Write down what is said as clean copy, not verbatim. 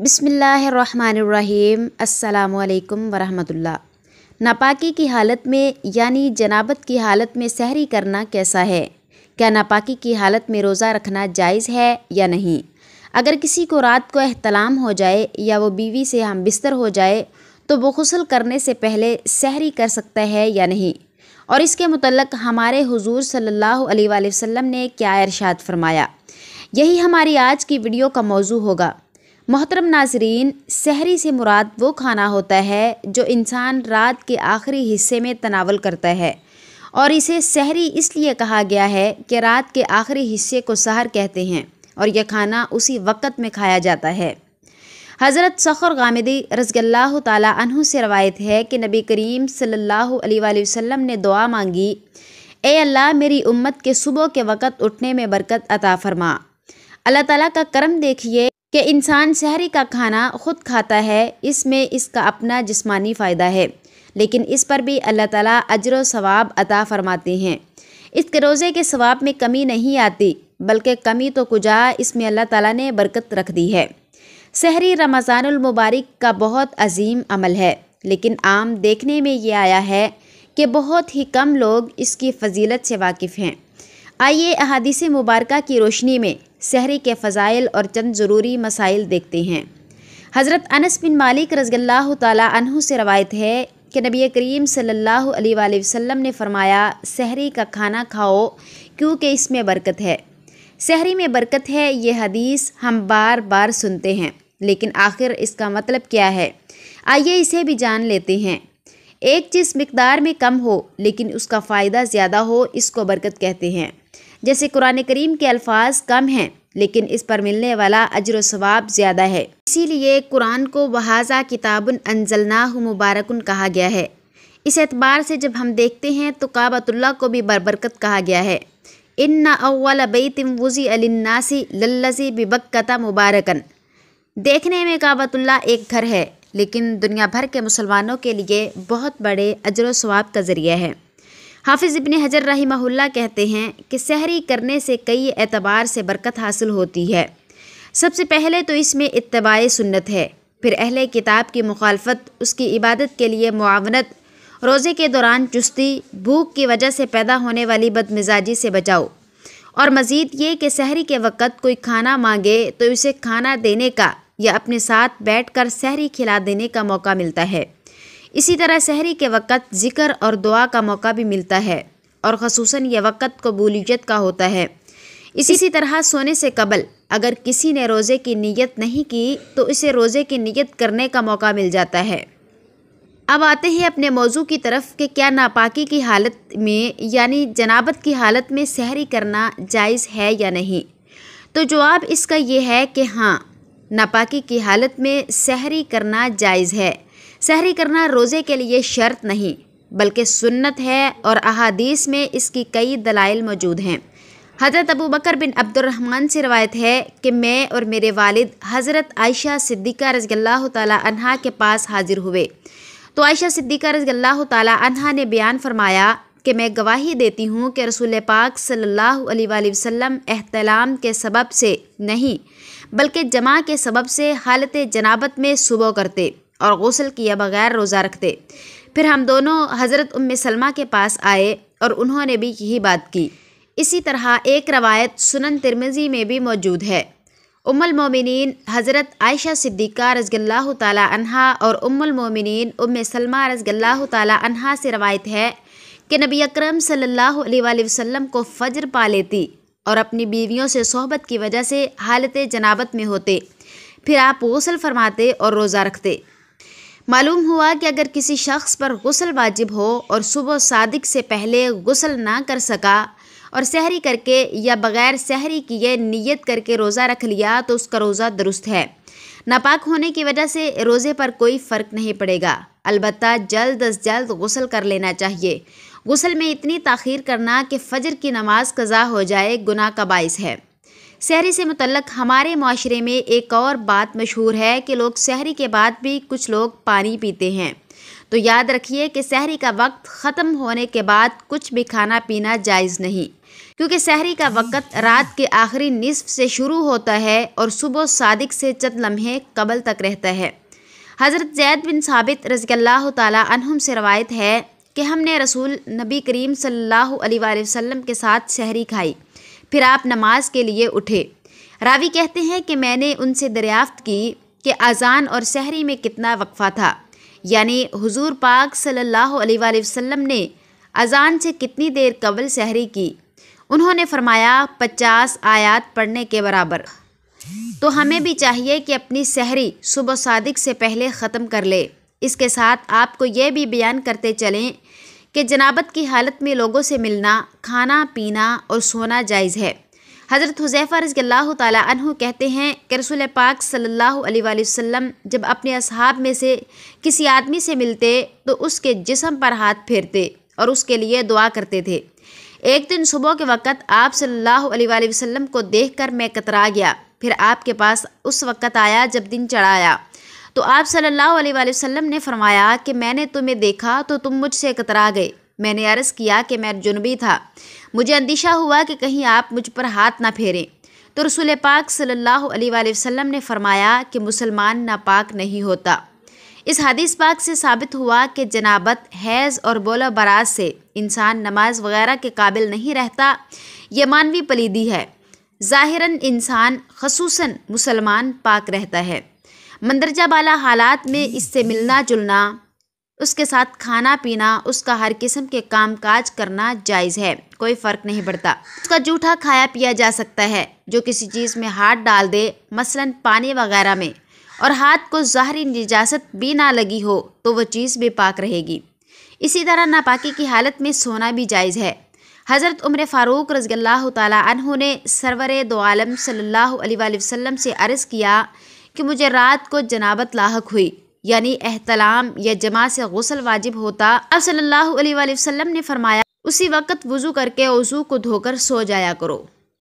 बिस्मिल्लाहिर्रहमानिर्रहीम। अस्सलामुअलैकुम वरहमतुल्लाह। नापाकी की हालत में यानी जनाबत की हालत में सहरी करना कैसा है? क्या नापाकी की हालत में रोज़ा रखना जायज़ है या नहीं? अगर किसी को रात को एहतलाम हो जाए या वो बीवी से हम बिस्तर हो जाए तो वो गुस्ल करने से पहले सहरी कर सकता है या नहीं? और इसके मुतल्लक़ हमारे हुज़ूर सल्लल्लाहु अलैहि वसल्लम ने क्या इरशाद फरमाया, यही हमारी आज की वीडियो का मौजू होगा। मोहतरम नाज़रीन, सहरी से मुराद वो खाना होता है जो इंसान रात के आखिरी हिस्से में तनावल करता है, और इसे सहरी इसलिए कहा गया है कि रात के आखिरी हिस्से को सहर कहते हैं और यह खाना उसी वक़्त में खाया जाता है। हज़रत सखर गामिदी रज़ियल्लाहु ताला अन्हु से रवायत है कि नबी करीम सल्लल्लाहु अलैहि वसल्लम ने दुआ मांगी, ए अल्लाह मेरी उम्मत के सुबह के वक़्त उठने में बरकत अता फरमा। अल्लाह ताला का करम देखिए कि इंसान सहरी का खाना ख़ुद खाता है, इसमें इसका अपना जिस्मानी फ़ायदा है, लेकिन इस पर भी अल्लाह ताला अज्र व सवाब अता फ़रमाते हैं। इसके रोज़े के सवाब में कमी नहीं आती, बल्कि कमी तो कुजा इसमें अल्लाह ताला ने बरकत रख दी है। सहरी रमज़ानुल मुबारक का बहुत अजीम अमल है, लेकिन आम देखने में ये आया है कि बहुत ही कम लोग इसकी फ़जीलत से वाकिफ़ हैं। आइए अहादीस मुबारका की रोशनी में सहरी के फ़ज़ाइल और चंद ज़रूरी मसाइल देखते हैं। हज़रत अनस बिन मालिक रज़ियल्लाहु ताला अन्हु से रवायत है कि नबी करीम सल्लल्लाहु अलैहि वसल्लम ने फ़रमाया, सहरी का खाना खाओ क्योंकि इसमें बरकत है। सहरी में बरकत है, ये हदीस हम बार बार सुनते हैं, लेकिन आखिर इसका मतलब क्या है? आइए इसे भी जान लेते हैं। एक चीज़ मिक़दार में कम हो लेकिन उसका फ़ायदा ज़्यादा हो, इसको बरकत कहते हैं। जैसे कुरान करीम के अल्फाज कम हैं लेकिन इस पर मिलने वाला अज्र सवाब ज़्यादा है, इसीलिए कुरान को वहाज़ा किताबुन अंज़लनाहु मुबारकुन कहा गया है। इस एतबार से जब हम देखते हैं तो काबतुल्लाह को भी बरबरकत कहा गया है। इन्ना अव्वल बैतिन वुज़िअ लिन्नासी लल्लज़ी बिबक्कता मुबारकन। देखने में काबतुल्लाह एक घर है, लेकिन दुनिया भर के मुसलमानों के लिए बहुत बड़े अज्र सवाब का ज़रिया है। हाफिज़ इब्न हजर रहिमहुल्लाह कहते हैं कि सहरी करने से कई एतबार से बरकत हासिल होती है। सबसे पहले तो इसमें इत्तिबाए सुन्नत है, फिर अहले किताब की मुखालफत, उसकी इबादत के लिए मुआवनत, रोज़े के दौरान चुस्ती, भूख की वजह से पैदा होने वाली बदमिजाजी से बचाओ, और मज़ीद ये कि सहरी के वक़्त कोई खाना मांगे तो उसे खाना देने का या अपने साथ बैठकर सहरी खिला देने का मौका मिलता है। इसी तरह सहरी के वक़्त ज़िक्र और दुआ का मौका भी मिलता है, और ख़ुसूसन यह वक़्त कबूलियत का होता है। इसी तरह सोने से कबल अगर किसी ने रोज़े की नीयत नहीं की तो इसे रोज़े की नीयत करने का मौका मिल जाता है। अब आते हैं अपने मौजू की तरफ कि क्या नापाकी की हालत में यानी जनाबत की हालत में सहरी करना जायज़ है या नहीं? तो जवाब इसका ये है कि हाँ, नापाकी की हालत में सहरी करना जायज़ है। सहरी करना रोज़े के लिए शर्त नहीं बल्कि सुन्नत है, और अहादीस में इसकी कई दलाइल मौजूद हैं। हज़रत अबू बकर बिन अब्दुर्रहमान से रवायत है कि मैं और मेरे वालिद हज़रत आयशा सिद्दीक़ा रज़ियल्लाहु ताला अन्हा के पास हाजिर हुए, तो आयशा सिद्दीक़ा रज़ियल्लाहु ताला अन्हा ने बयान फरमाया कि मैं गवाही देती हूँ कि रसूल पाक सल्लल्लाहु अलैहि वसल्लम एहतलाम के सबब से नहीं बल्कि जमा के सबब से हालत जनाबत में सुबह करते और गुस्ल किए बगैर रोज़ा रखते। फिर हम दोनों हज़रत उम्मे सलमा के पास आए और उन्होंने भी यही बात की। इसी तरह एक रवायत सुनन तिरमिज़ी में भी मौजूद है। उम्मुल मोमिनीन हज़रत आयशा सिद्दीक़ा रज़ियल्लाहु ताला अन्हा और उम्मुल मोमिनीन उम्मे सलमा रज़ियल्लाहु ताला अन्हा से रवायत है कि नबी अकरम सल्लल्लाहु अलैहि वसल्लम को फ़ज्र पा लेती और अपनी बीवियों से सोहबत की वजह से हालत जनाबत में होते, फिर आप गुस्ल फरमाते और रोज़ा रखते। मालूम हुआ कि अगर किसी शख्स पर गुस्ल वाजिब हो और सुबह सादिक से पहले गुस्ल ना कर सका और सहरी करके या बग़ैर सहरी किए नियत करके रोज़ा रख लिया तो उसका रोज़ा दुरुस्त है। नापाक होने की वजह से रोज़े पर कोई फ़र्क नहीं पड़ेगा, अलबत्ता जल्द अज जल्द गुस्ल कर लेना चाहिए। गुस्ल में इतनी ताख़ीर करना कि फ़जर की नमाज कज़ा हो जाए गुनाह का बाइस है। सहरी से मुतल्लक़ हमारे माशरे में एक और बात मशहूर है कि लोग सहरी के बाद भी कुछ लोग पानी पीते हैं, तो याद रखिए कि सहरी का वक्त ख़त्म होने के बाद कुछ भी खाना पीना जायज़ नहीं, کیونکہ سحری کا وقت رات کے آخری نصف سے شروع ہوتا ہے اور صبح صادق سے چند لمحے قبل تک رہتا ہے۔ حضرت زید بن ثابت رضی اللہ تعالیٰ عنہم سے روایت ہے کہ ہم نے رسول نبی کریم صلی اللہ علیہ وآلہ وسلم کے ساتھ سحری کھائی، پھر آپ نماز کے لیے اٹھے۔ راوی کہتے ہیں کہ میں نے ان سے دریافت کی کہ اذان اور سحری میں کتنا وقفہ تھا، یعنی حضور پاک صلی اللہ علیہ وآلہ وسلم نے اذان سے کتنی دیر قبل سحری کی؟ انہوں نے فرمایا 50 آیات پڑھنے کے برابر۔ تو ہمیں بھی چاہیے کہ اپنی سحری صبح صادق سے پہلے ختم کر لے۔ اس کے ساتھ آپ کو یہ بھی بیان کرتے چلیں کہ جنابت کی حالت میں لوگوں سے ملنا، کھانا پینا اور سونا جائز ہے۔ حضرت حذیفہ رضی اللہ تعالیٰ عنہ کہتے ہیں کہ رسول پاک صلی اللہ علیہ وآلہ وسلم جب اپنے اصحاب میں سے کسی آدمی سے ملتے تو اس کے جسم پر ہاتھ پھیرتے اور اس کے لیے دعا کرتے تھے۔ ایک دن صبح کے وقت آپ صلی اللہ علیہ وآلہ وسلم کو دیکھ کر میں کترا گیا، پھر آپ کے پاس اس وقت آیا جب دن چڑھایا، تو آپ صلی اللہ علیہ وآلہ وسلم نے فرمایا کہ میں نے تمہیں دیکھا تو تم مجھ سے کترا گئے۔ میں نے عرض کیا کہ میں جنبی تھا، مجھے اندیشہ ہوا کہ کہیں آپ مجھ پر ہاتھ نہ پھیریں، تو رسول پاک صلی اللہ علیہ وآلہ وسلم نے فرمایا کہ مسلمان ناپاک نہیں ہوتا۔ اس حدیث پاک سے ثابت ہوا کہ جنابت، حیض اور بولا برات سے انسان نماز وغیرہ کے قابل نہیں رہتا، یہ مانوی پلیدی ہے۔ ظاہراً انسان خصوصاً مسلمان پاک رہتا ہے۔ مندرجہ بالا حالات میں اس سے ملنا جلنا، اس کے ساتھ کھانا پینا، اس کا ہر قسم کے کام کاج کرنا جائز ہے، کوئی فرق نہیں پڑتا۔ اس کا جھوٹا کھایا پیا جا سکتا ہے، جو کسی چیز میں ہاتھ ڈال دے، مثلاً پانی وغیرہ میں، اور ہاتھ کو ظاہری نجاست بھی نہ لگی ہو تو وہ چیز بھی پاک رہے گی۔ اسی طرح ناپاکی کی حالت میں سونا بھی جائز ہے۔ حضرت عمر فاروق رضی اللہ تعالیٰ عنہ نے سرور دو عالم صلی اللہ علیہ وآلہ وسلم سے عرض کیا کہ مجھے رات کو جنابت لاحق ہوئی، یعنی احتلام یا جماع سے غسل واجب ہوتا۔ آپ صلی اللہ علیہ وآلہ وسلم نے فرمایا اسی وقت وضو کر کے وضو کو دھو کر سو جایا کرو۔